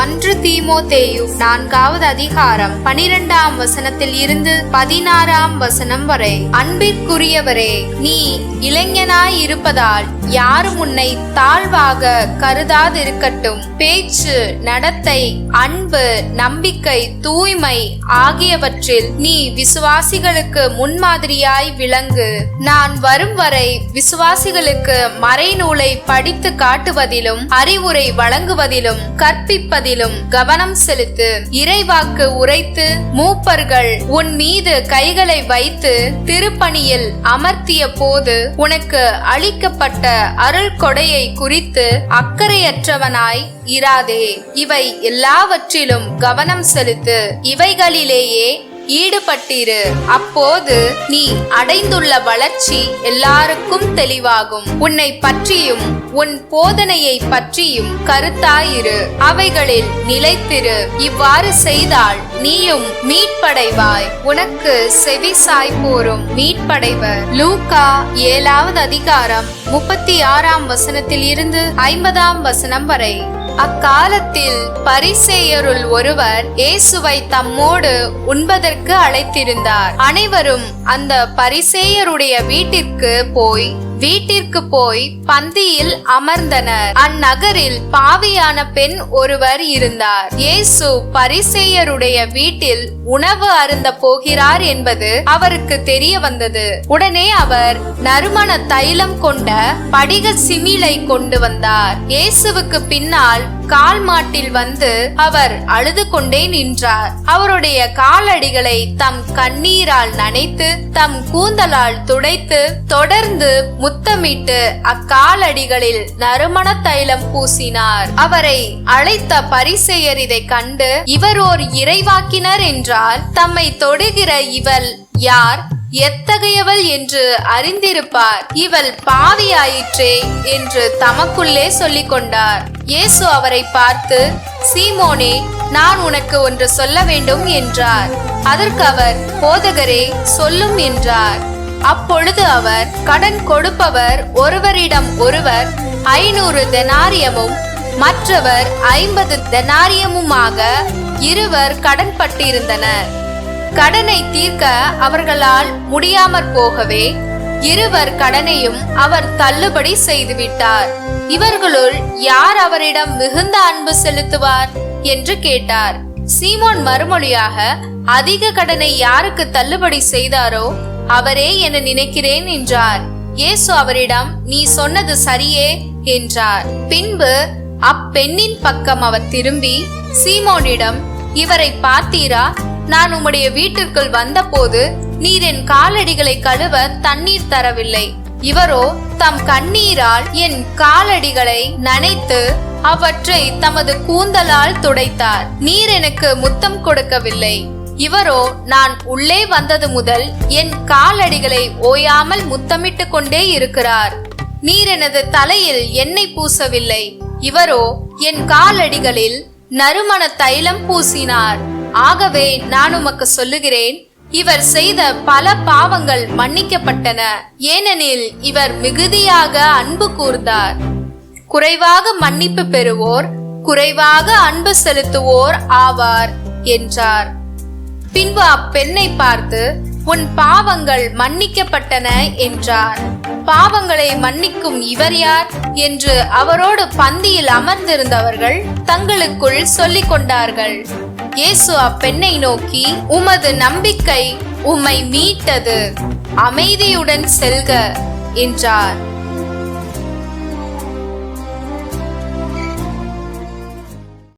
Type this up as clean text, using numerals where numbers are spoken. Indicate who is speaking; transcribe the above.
Speaker 1: 1 தீமோத்தேயு 4வது அதிகாரம் 12ஆம் வசனத்தில் இருந்து 16ஆம் வசனம் வரை. அன்பிற்குரியவரே, நீ இளைஞனாய் இருப்பதால் யாரும் உன்னை தாழ்வாக கருதாதிருக்கட்டும். பேச்சு, நடத்தை, அன்பு, நம்பிக்கை, தூய்மை ஆகியவற்றில் நீ விசுவாசிகளுக்கு முன்மாதிரியாய் விளங்கு. நான் வரும் வரை விசுவாசிகளுக்கு மறைநூலை படித்து காட்டுவதிலும் அறிவுரை வழங்குவதிலும் கற்பிப்பதிலும் கவனம் செலுத்து. இறைவாக்கு உரைத்து மூப்பர்கள் உன் மீது கைகளை வைத்து திருப்பணியில் அமர்த்திய போது உனக்கு அளிக்கப்பட்ட அருள் கொடையை குறித்து அக்கறையற்றவனாய் இராதே. இவை எல்லாவற்றிலும் கவனம் செலுத்து. இவைகளிலேயே ஈடுபட்டிரு. அப்போது நீ அடைந்துள்ள வளர்ச்சி எல்லாருக்கும் தெளிவாகும். உன்னை பற்றியும் உன் போதனையை பற்றியும் கருத்தாயிரு. அவைகளில் நிலைத்திரு. இவ்வாறு செய்தால் நீயும் மீட்படைவாய். உனக்கு செவி சாய்ப்போரும் மீட்படைவர். லூக்கா 7வது அதிகாரம் 36ஆம் வசனத்தில் இருந்து 50ஆம் வசனம் வரை. அக்காலத்தில் பரிசேயருள் ஒருவர் இயேசுவை தம்மோடு உண்பதற்கு அழைத்திருந்தார். அனைவரும் அந்த பரிசேயருடைய வீட்டிற்கு போய் பந்தியில் அமர்ந்தனர். அந்நகரில் பாவியான பெண் ஒருவர் இருந்தார். இயேசு பரிசேயருடைய வீட்டில் உணவு அருந்த போகிறார் என்பது அவருக்கு தெரிய வந்தது. உடனே அவர் நறுமண தைலம் கொண்ட படிக சிமிழை கொண்டு வந்தார். இயேசுவுக்கு பின்னால் கால் மாட்டில் வந்து அவர் அழுது கொண்டே நின்றார். அவருடைய காலடிகளை தம் கண்ணீரால் நனைத்து தம் கூந்தலால் துடைத்து தொடர்ந்து முத்தமிட்டு அக்காலடிகளில் நறுமண தைலம் பூசினார். அவரை அழைத்த பரிசேயர் இதை கண்டு, இவர் ஓர் இறைவாக்கினர் என்றால் தம்மை தொடுகிற இவள் யார், எத்தகையவள் என்று அறிந்திருப்பார். இவள் பாவியாயிற்றே என்று தமக்குள்ளே சொல்லிக் கொண்டார். இயேசு அவரை பார்த்து, சீமோனே, நான் உனக்கு ஒன்று சொல்ல வேண்டும் என்றார். அதற்கு அவர், போதகரே, சொல்லும் என்றார். அப்பொழுது அவர், கடன் கொடுப்பவர் ஒருவரிடம் ஒருவர் 500 தெனாரியமும் மற்றவர் 50 தெனாரியமுமாக இருவர் கடன் பட்டிருந்தனர். கடனை தீர்க்க அவர்களால் முடியாமற் போகவே இருவர் கடனையும் அவர் தள்ளுபடி செய்துவிட்டார். இவர்களுள் யார் அவரிடம் மிகுந்த அன்பு செலுத்துவார் என்று கேட்டார். சீமோன் மறுமொழியாக, அதிக கடனை யாருக்கு தள்ளுபடி செய்தாரோ அவரே என நினைக்கிறேன் என்றார். இயேசு அவரிடம், நீ சொன்னது சரியே என்றார். பின்பு அப்பெண்ணின் பக்கம் அவர் திரும்பி சீமோனிடம், இவரை பார்த்தீரா? நான் உம்முடைய வீட்டிற்குள் வந்தபோது நீர் என் காலடிகளை கழுவ தண்ணீர் தரவில்லை. இவரோ தம் கண்ணீரால் என் காலடிகளை நனைத்து அவற்றை தமது கூந்தலால் துடைத்தார். நீர் எனக்கு முத்தம் கொடுக்கவில்லை. இவரோ நான் உள்ளே வந்தது முதல் என் காலடிகளை ஓயாமல் முத்தமிட்டு கொண்டே இருக்கிறார். நீர் எனது தலையில் எண்ணெய் பூசவில்லை. இவரோ என் காலடிகளில் நறுமண தைலம் பூசினார். ஆகவே நான் உமக்கு சொல்லுகிறேன், இவர் செய்த பல பாவங்கள் மன்னிக்கப்பட்டன, ஏனெனில் இவர் மிகுதியாக அன்பு கூர்ந்தார். குறைவாக மன்னிப்பு பெறுவோர் குறைவாக அன்பு செலுத்துவோர் ஆவார் என்றார். பின்பு அப்பெண்ணை பார்த்து, உன் பாவங்கள் மன்னிக்கப்பட்டன என்றார். பாவங்களை மன்னிக்கும் இவர் யார் என்று அவரோடு பந்தியில் அமர்ந்திருந்தவர்கள் தங்களுக்குள் சொல்லிக் கொண்டார்கள். இயேசு அப்பெண்ணை நோக்கி, உமது நம்பிக்கை உம்மை மீட்டது, அமைதியுடன் செல்க என்றார்.